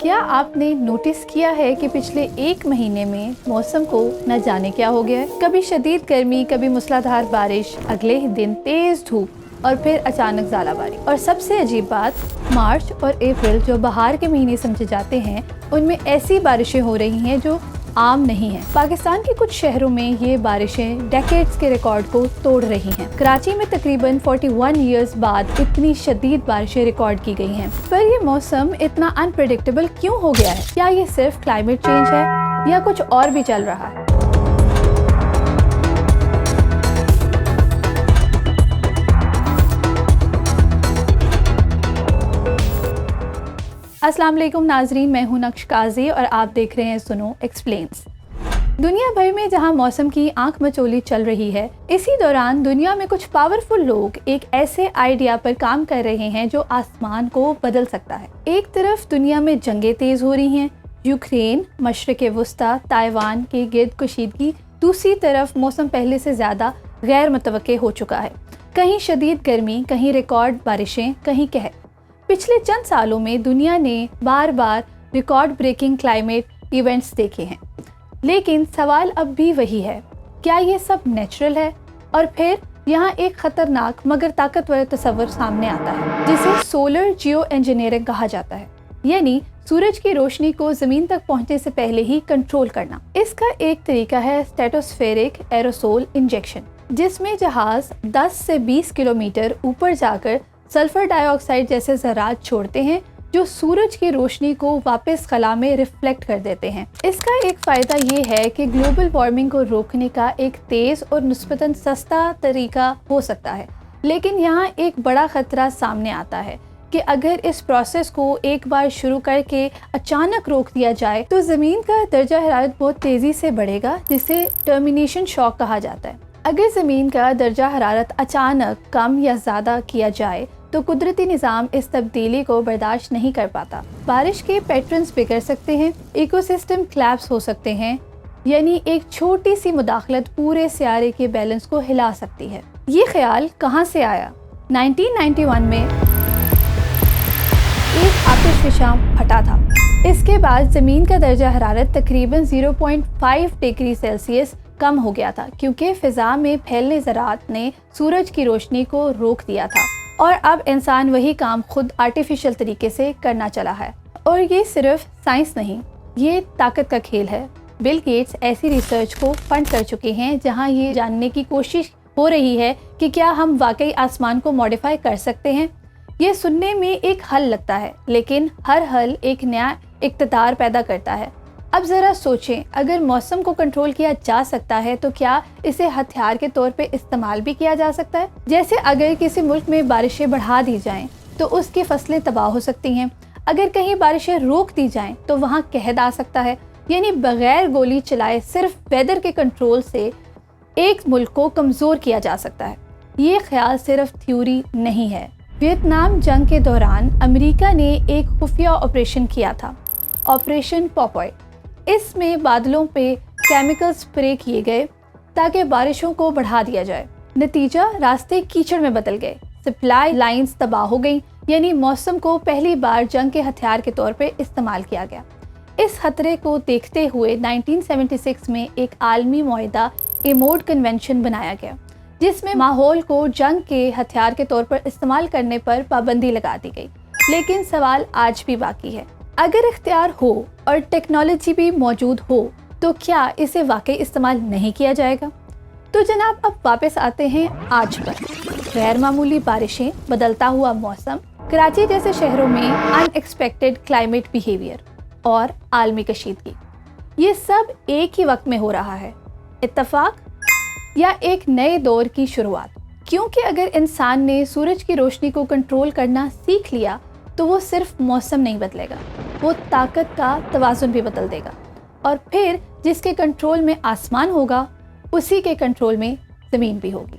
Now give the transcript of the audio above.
क्या आपने नोटिस किया है कि पिछले एक महीने में मौसम को न जाने क्या हो गया है। कभी शदीद गर्मी, कभी मूसलाधार बारिश, अगले ही दिन तेज धूप और फिर अचानक ज़ालाबारी। और सबसे अजीब बात, मार्च और अप्रैल जो बहार के महीने समझे जाते हैं, उनमें ऐसी बारिशें हो रही हैं जो आम नहीं है। पाकिस्तान के कुछ शहरों में ये बारिशें डेकेड्स के रिकॉर्ड को तोड़ रही हैं। कराची में तकरीबन 41 इयर्स बाद इतनी शदीद बारिशें रिकॉर्ड की गई हैं। पर ये मौसम इतना अनप्रेडिक्टेबल क्यों हो गया है? क्या ये सिर्फ क्लाइमेट चेंज है या कुछ और भी चल रहा है? अस्सलाम वालेकुम नाजरीन, मैं हूं नक्श काजी और आप देख रहे हैं सुनो एक्सप्लेन्स। दुनिया भर में जहां मौसम की आंख मचोली चल रही है, इसी दौरान दुनिया में कुछ पावरफुल लोग एक ऐसे आइडिया पर काम कर रहे हैं जो आसमान को बदल सकता है। एक तरफ दुनिया में जंगें तेज हो रही हैं, यूक्रेन, मशरिक़ वुस्ता, ताइवान की गिर्द कशीदगी, दूसरी तरफ मौसम पहले से ज़्यादा गैर मुतवक्के हो चुका है। कहीं शदीद गर्मी, कहीं रिकॉर्ड बारिशें, कहीं कहर। पिछले चंद सालों में दुनिया ने बार बार रिकॉर्ड ब्रेकिंग क्लाइमेट इवेंट्स देखे हैं, लेकिन सवाल अब भी वही है, क्या ये सब नेचुरल है? और फिर यहाँ एक खतरनाक मगर ताकतवर तस्वर सामने आता है जिसे सोलर जियो इंजीनियरिंग कहा जाता है, यानी सूरज की रोशनी को ज़मीन तक पहुँचने से पहले ही कंट्रोल करना। इसका एक तरीका है स्ट्रेटोस्फेरिक एरोसोल इंजेक्शन, जिसमें जहाज 10 से 20 किलोमीटर ऊपर जाकर सल्फर डाइऑक्साइड जैसे ज़रात छोड़ते हैं जो सूरज की रोशनी को वापस खला में रिफ्लेक्ट कर देते हैं। इसका एक फ़ायदा ये है कि ग्लोबल वार्मिंग को रोकने का एक तेज़ और निस्बतन सस्ता तरीका हो सकता है, लेकिन यहाँ एक बड़ा ख़तरा सामने आता है कि अगर इस प्रोसेस को एक बार शुरू करके अचानक रोक दिया जाए तो ज़मीन का दर्जा हरारत बहुत तेज़ी से बढ़ेगा, जिसे टर्मिनेशन शॉक कहा जाता है। अगर ज़मीन का दर्जा हरारत अचानक कम या ज़्यादा किया जाए तो कुदरती निज़ाम इस तब्दीली को बर्दाश्त नहीं कर पाता। बारिश के पैटर्न्स बिगड़ सकते हैं, इकोसिस्टम क्लैप्स हो सकते हैं, यानी एक छोटी सी मुदाखलत पूरे सियारे के बैलेंस को हिला सकती है। ये ख्याल कहाँ से आया? 1991 में एक आतिशफ़शा फटा था। इसके बाद ज़मीन का दर्जा हरारत तकरीबन 0.5 डिग्री सेल्सियस कम हो गया था, क्योंकि फ़िज़ा में फैलने ज़रात ने सूरज की रोशनी को रोक दिया था। और अब इंसान वही काम खुद आर्टिफिशियल तरीके से करना चला है। और ये सिर्फ साइंस नहीं, ये ताकत का खेल है। बिल गेट्स ऐसी रिसर्च को फंड कर चुके हैं जहां ये जानने की कोशिश हो रही है कि क्या हम वाकई आसमान को मॉडिफाई कर सकते हैं। ये सुनने में एक हल लगता है, लेकिन हर हल एक नया इक़्तिदार पैदा करता है। अब ज़रा सोचें, अगर मौसम को कंट्रोल किया जा सकता है तो क्या इसे हथियार के तौर पे इस्तेमाल भी किया जा सकता है? जैसे अगर किसी मुल्क में बारिशें बढ़ा दी जाएं तो उसकी फसलें तबाह हो सकती हैं। अगर कहीं बारिशें रोक दी जाएं तो वहाँ कहर आ सकता है। यानी बगैर गोली चलाए सिर्फ वेदर के कंट्रोल से एक मुल्क को कमज़ोर किया जा सकता है। ये ख्याल सिर्फ थ्योरी नहीं है। वियतनाम जंग के दौरान अमेरिका ने एक खुफिया ऑपरेशन किया था, ऑपरेशन पॉपॉय। इसमें बादलों पे केमिकल स्प्रे किए गए ताकि बारिशों को बढ़ा दिया जाए। नतीजा, रास्ते कीचड़ में बदल गए, सप्लाई लाइंस तबाह हो गई, यानी मौसम को पहली बार जंग के हथियार के तौर पे इस्तेमाल किया गया। इस खतरे को देखते हुए 1976 में एक आलमी मुआहदा एमोड कन्वेंशन बनाया गया, जिसमें माहौल को जंग के हथियार के तौर पर इस्तेमाल करने पर पाबंदी लगा दी गई। लेकिन सवाल आज भी बाकी है, अगर इख्तियार हो और टेक्नोलॉजी भी मौजूद हो तो क्या इसे वाकई इस्तेमाल नहीं किया जाएगा? तो जनाब, अब वापस आते हैं आज पर। गैर मामूली बारिशें, बदलता हुआ मौसम, कराची जैसे शहरों में अनएक्सपेक्टेड क्लाइमेट बिहेवियर और आलमी कशीदगी, ये सब एक ही वक्त में हो रहा है। इत्तफाक या एक नए दौर की शुरुआत? क्योंकि अगर इंसान ने सूरज की रोशनी को कंट्रोल करना सीख लिया तो वो सिर्फ मौसम नहीं बदलेगा, वो ताकत का तवाज़ुन भी बदल देगा। और फिर जिसके कंट्रोल में आसमान होगा, उसी के कंट्रोल में ज़मीन भी होगी।